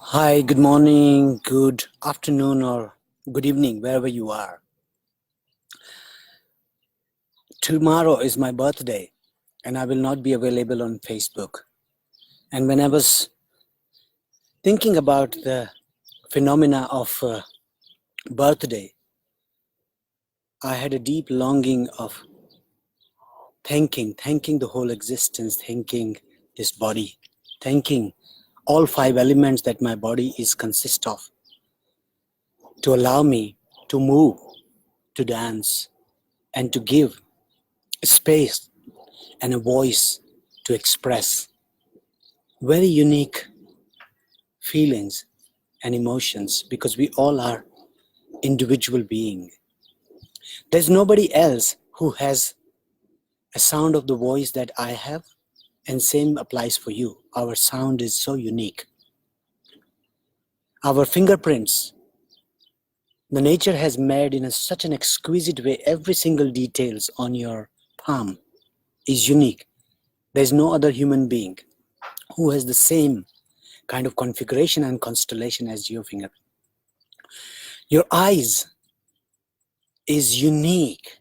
Hi, good morning, good afternoon, or good evening, wherever you are. Tomorrow is my birthday, and I will not be available on Facebook. And when I was thinking about the phenomena of birthday, I had a deep longing of thanking the whole existence, thanking this body, thanking all five elements that my body is consist of, to allow me to move, to dance, and to give space and a voice to express very unique feelings and emotions, because we all are individual being. There's nobody else who has a sound of the voice that I have, and same applies for you. Our sound is so unique. Our fingerprints, the nature has made in such an exquisite way. Every single details on your palm is unique. There's no other human being who has the same kind of configuration and constellation as your finger. Your eyes is unique.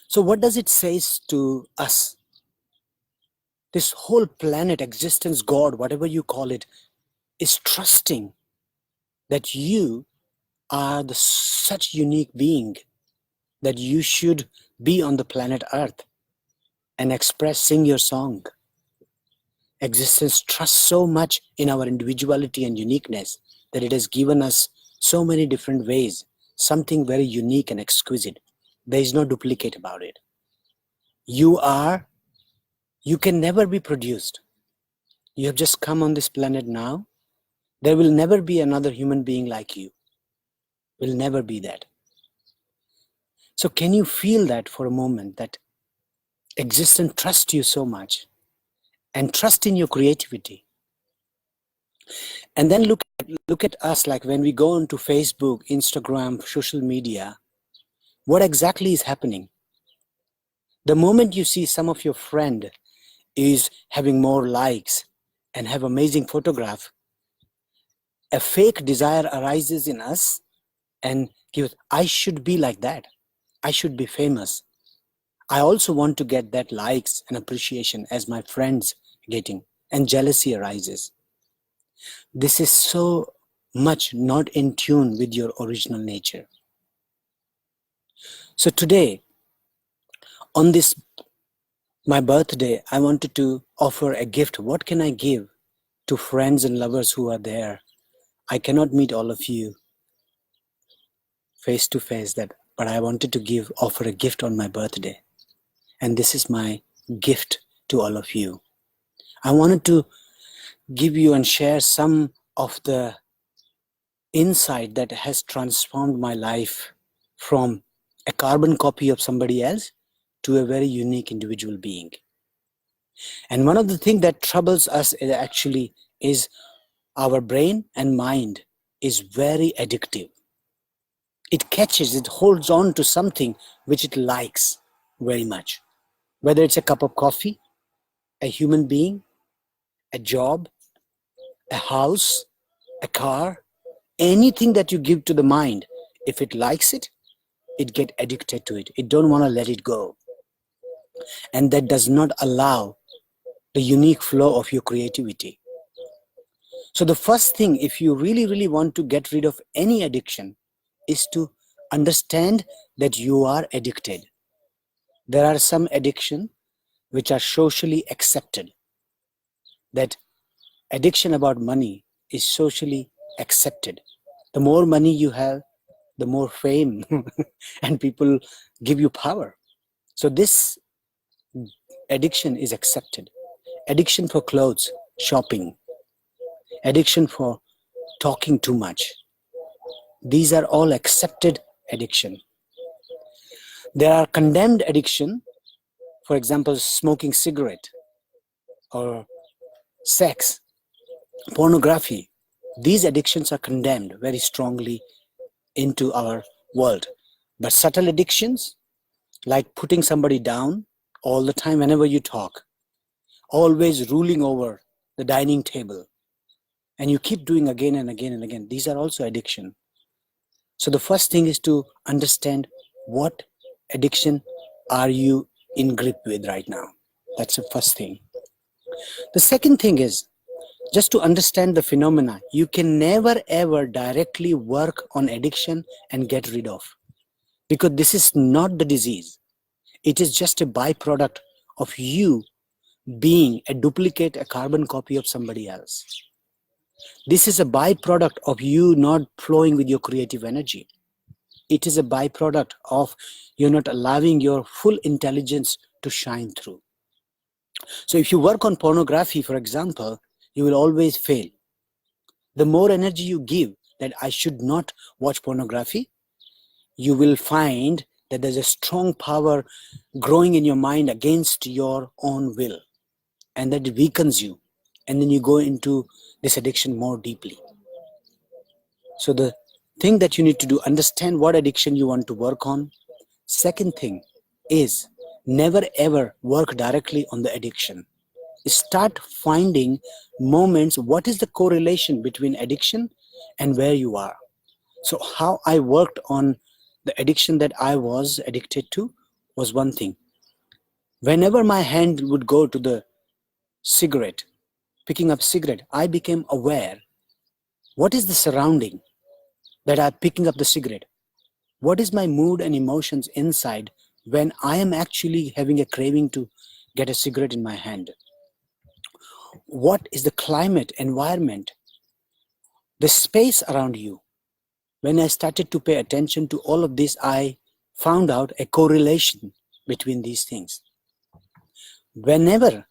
So what does it say to us? This whole planet, existence, God, whatever you call it, is trusting that you are such unique being that you should be on the planet Earth and sing your song. Existence trusts so much in our individuality and uniqueness that it has given us so many different ways, something very unique and exquisite. There is no duplicate about it. You can never be produced. You have just come on this planet now. There will never be another human being like you. Will never be that. So can you feel that for a moment, that existence trusts you so much, and trust in your creativity? And then look at us, like when we go onto Facebook, Instagram, social media, what exactly is happening? The moment you see some of your friend is having more likes and have amazing photograph, a fake desire arises in us and gives, I should be like that. I should be famous. I also want to get that likes and appreciation as my friends getting, and jealousy arises. This is so much not in tune with your original nature. So today, on this my birthday, I wanted to offer a gift. What can I give to friends and lovers who are there? I cannot meet all of you face to face, but I wanted to offer a gift on my birthday. And this is my gift to all of you. I wanted to give you and share some of the insight that has transformed my life from a carbon copy of somebody else to a very unique individual being. And one of the things that troubles us is our brain and mind is very addictive. It catches, it holds on to something which it likes very much. Whether it's a cup of coffee, a human being, a job, a house, a car, anything that you give to the mind, if it likes it, it get addicted to it. It don't want to let it go. And that does not allow the unique flow of your creativity. So the first thing, if you really want to get rid of any addiction, is to understand that you are addicted. There are some addiction which are socially accepted. That addiction about money is socially accepted. The more money you have, the more fame and people give you power. So this addiction is accepted. Addiction for clothes, shopping, addiction for talking too much. These are all accepted addiction. There are condemned addiction, for example, smoking cigarette or sex, pornography. These addictions are condemned very strongly into our world. But subtle addictions, like putting somebody down all the time whenever you talk, always ruling over the dining table, and you keep doing again and again and again, these are also addiction. So the first thing is to understand what addiction are you in grip with right now. That's the first thing. The second thing is just to understand the phenomena. You can never ever directly work on addiction and get rid of, because this is not the disease. It is just a byproduct of you being a duplicate, a carbon copy of somebody else. This is a byproduct of you not flowing with your creative energy. It is a byproduct of you're not allowing your full intelligence to shine through. So if you work on pornography, for example, you will always fail. The more energy you give that I should not watch pornography, you will find that there's a strong power growing in your mind against your own will, and that it weakens you, and then you go into this addiction more deeply. So the thing that you need to do, understand what addiction you want to work on. Second thing is never ever work directly on the addiction. Start finding moments, what is the correlation between addiction and where you are. So how I worked on the addiction that I was addicted to was one thing. Whenever my hand would go to the cigarette, picking up cigarette, I became aware, what is the surrounding that I'm picking up the cigarette? What is my mood and emotions inside when I am actually having a craving to get a cigarette in my hand? What is the climate, environment, the space around you? When I started to pay attention to all of this, I found out a correlation between these things. Whenever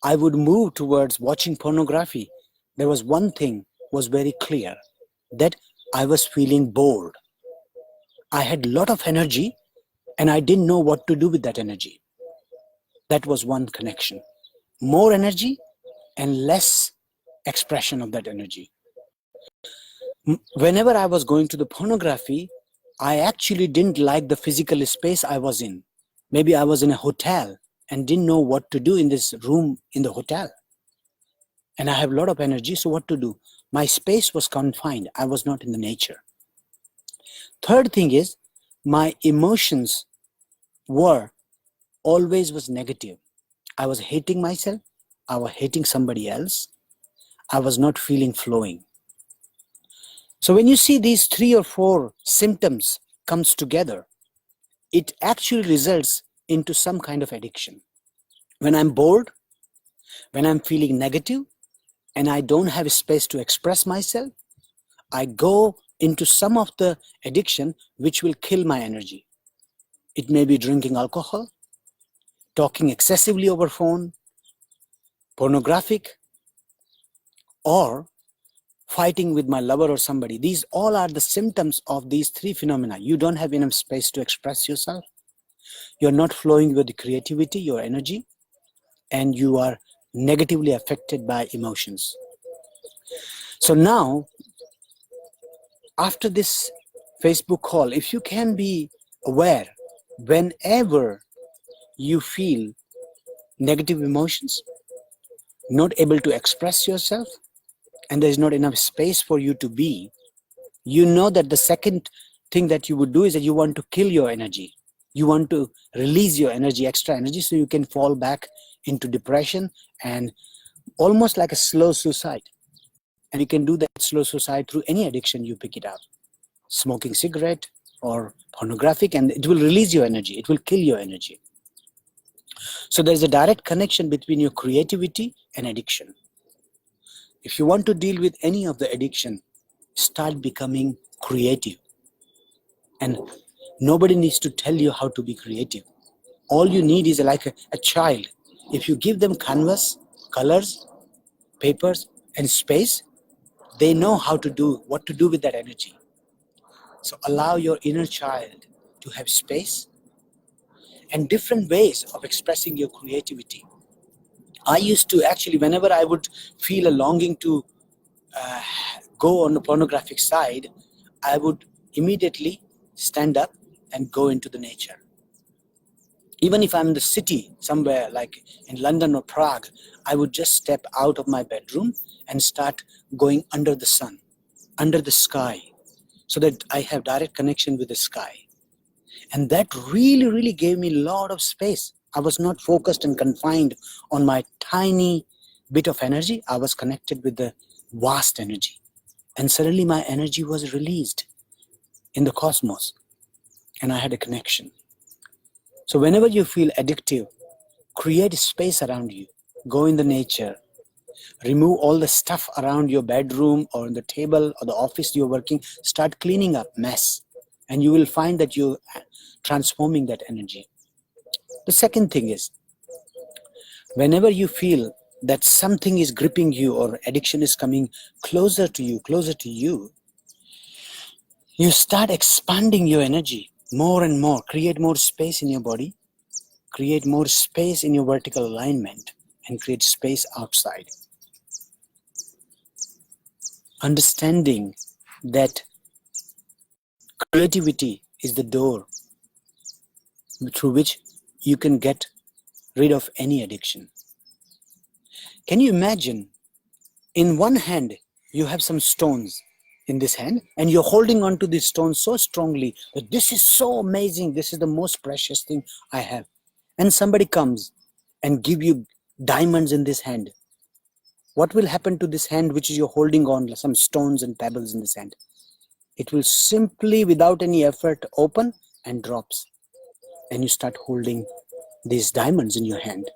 I would move towards watching pornography, there was one thing was very clear, that I was feeling bored. I had a lot of energy and I didn't know what to do with that energy. That was one connection. More energy and less expression of that energy. Whenever I was going to the pornography, I actually didn't like the physical space I was in. Maybe I was in a hotel and didn't know what to do in this room in the hotel. And I have a lot of energy, so what to do? My space was confined. I was not in the nature. Third thing is, my emotions were always was negative. I was hating myself. I was hating somebody else. I was not feeling flowing. So when you see these 3 or 4 symptoms comes together, it actually results into some kind of addiction. When I'm bored, when I'm feeling negative, and I don't have a space to express myself, I go into some of the addiction which will kill my energy. It may be drinking alcohol, talking excessively over phone, pornographic, or fighting with my lover or somebody. These all are the symptoms of these 3 phenomena. You don't have enough space to express yourself. You're not flowing with the creativity, your energy, and you are negatively affected by emotions. So now, after this Facebook call, if you can be aware, whenever you feel negative emotions, not able to express yourself, and there's not enough space for you to be, you know that the second thing that you would do is that you want to kill your energy. You want to release your energy, extra energy, so you can fall back into depression and almost like a slow suicide. And you can do that slow suicide through any addiction you pick it up. Smoking cigarette or pornographic, and it will release your energy. It will kill your energy. So there's a direct connection between your creativity and addiction. If you want to deal with any of the addiction, start becoming creative. And nobody needs to tell you how to be creative. All you need is like a child. If you give them canvas, colors, papers, and space, they know how to do, what to do with that energy. So allow your inner child to have space and different ways of expressing your creativity. I used to actually, whenever I would feel a longing to go on the pornographic side, I would immediately stand up and go into the nature. Even if I'm in the city, somewhere like in London or Prague, I would just step out of my bedroom and start going under the sun, under the sky, so that I have direct connection with the sky. And that really, really gave me a lot of space. I was not focused and confined on my tiny bit of energy. I was connected with the vast energy. And suddenly my energy was released in the cosmos, and I had a connection. So whenever you feel addictive, create space around you. Go in the nature. Remove all the stuff around your bedroom or on the table or the office you're working. Start cleaning up mess. And you will find that you're transforming that energy. The second thing is, whenever you feel that something is gripping you or addiction is coming closer to you, you start expanding your energy more and more. Create more space in your body. Create more space in your vertical alignment and create space outside. Understanding that creativity is the door through which you can get rid of any addiction. Can you imagine, in one hand you have some stones in this hand and you're holding on to these stones so strongly that this is so amazing, this is the most precious thing I have. And somebody comes and give you diamonds in this hand. What will happen to this hand which you're holding on, some stones and pebbles in this hand? It will simply, without any effort, open and drops. And you start holding these diamonds in your hand.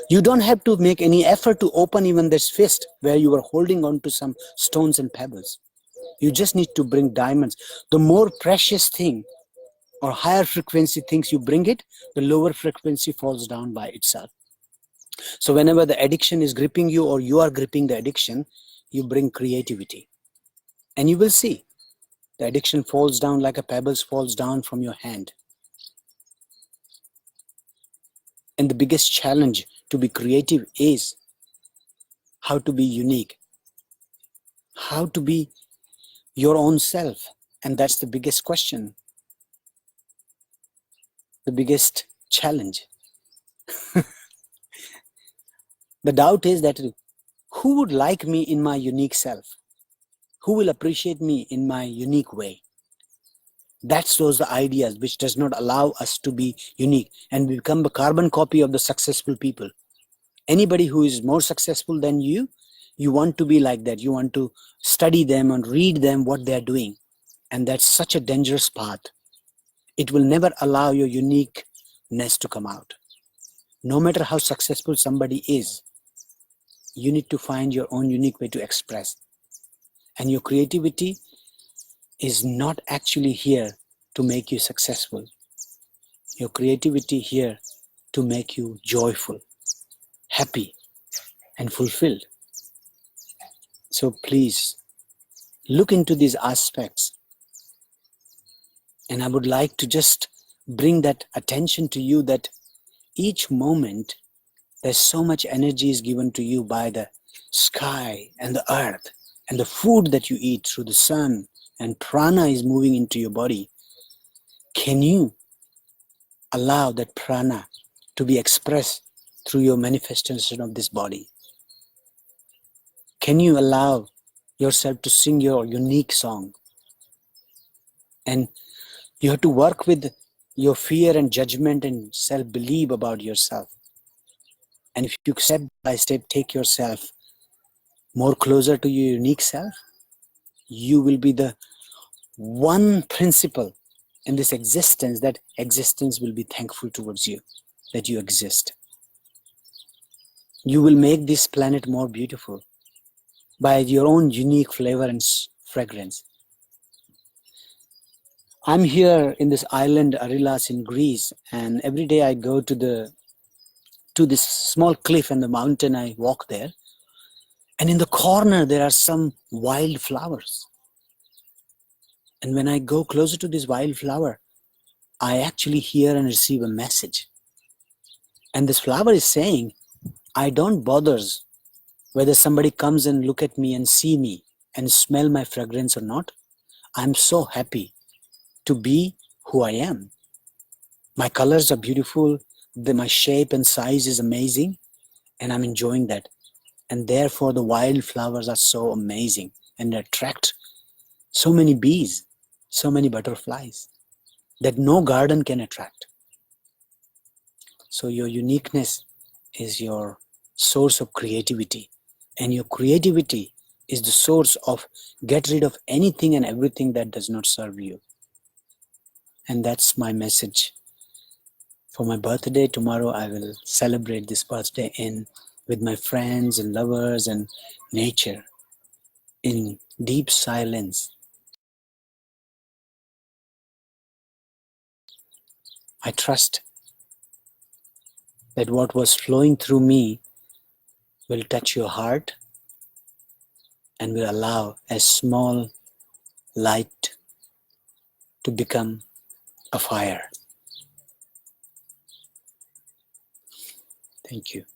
You don't have to make any effort to open even this fist where you are holding on to some stones and pebbles. You just need to bring diamonds. The more precious thing or higher frequency things you bring it, the lower frequency falls down by itself. So whenever the addiction is gripping you or you are gripping the addiction, you bring creativity. And you will see the addiction falls down like a pebbles falls down from your hand. And the biggest challenge to be creative is how to be unique, how to be your own self. And that's the biggest question, the biggest challenge. The doubt is that who would like me in my unique self? Who will appreciate me in my unique way? That's those the ideas which does not allow us to be unique and become a carbon copy of the successful people. Anybody who is more successful than you want to be like that. You want to study them and read them what they are doing. And that's such a dangerous path. It will never allow your uniqueness to come out. No matter how successful somebody is, you need to find your own unique way to express. And your creativity is not actually here to make you successful. Your creativity here to make you joyful, happy, and fulfilled. So please look into these aspects. And I would like to just bring that attention to you that each moment there's so much energy is given to you by the sky and the earth and the food that you eat through the sun, and prana is moving into your body. Can you allow that prana to be expressed through your manifestation of this body? Can you allow yourself to sing your unique song? And you have to work with your fear and judgment and self-belief about yourself. And if you step by step take yourself more closer to your unique self, you will be the one principle in this existence that existence will be thankful towards you, that you exist. You will make this planet more beautiful by your own unique flavor and fragrance. I'm here in this island, Arilas in Greece, and every day I go to this small cliff and the mountain. I walk there, and in the corner there are some wild flowers. And when I go closer to this wildflower, I actually hear and receive a message. And this flower is saying, I don't bother whether somebody comes and look at me and see me and smell my fragrance or not. I'm so happy to be who I am. My colors are beautiful, my shape and size is amazing, and I'm enjoying that. And therefore the wildflowers are so amazing and attract so many bees, so many butterflies that no garden can attract. So your uniqueness is your source of creativity, and your creativity is the source of get rid of anything and everything that does not serve you. And that's my message for my birthday. Tomorrow I will celebrate this birthday with my friends and lovers and nature in deep silence. I trust that what was flowing through me will touch your heart and will allow a small light to become a fire. Thank you.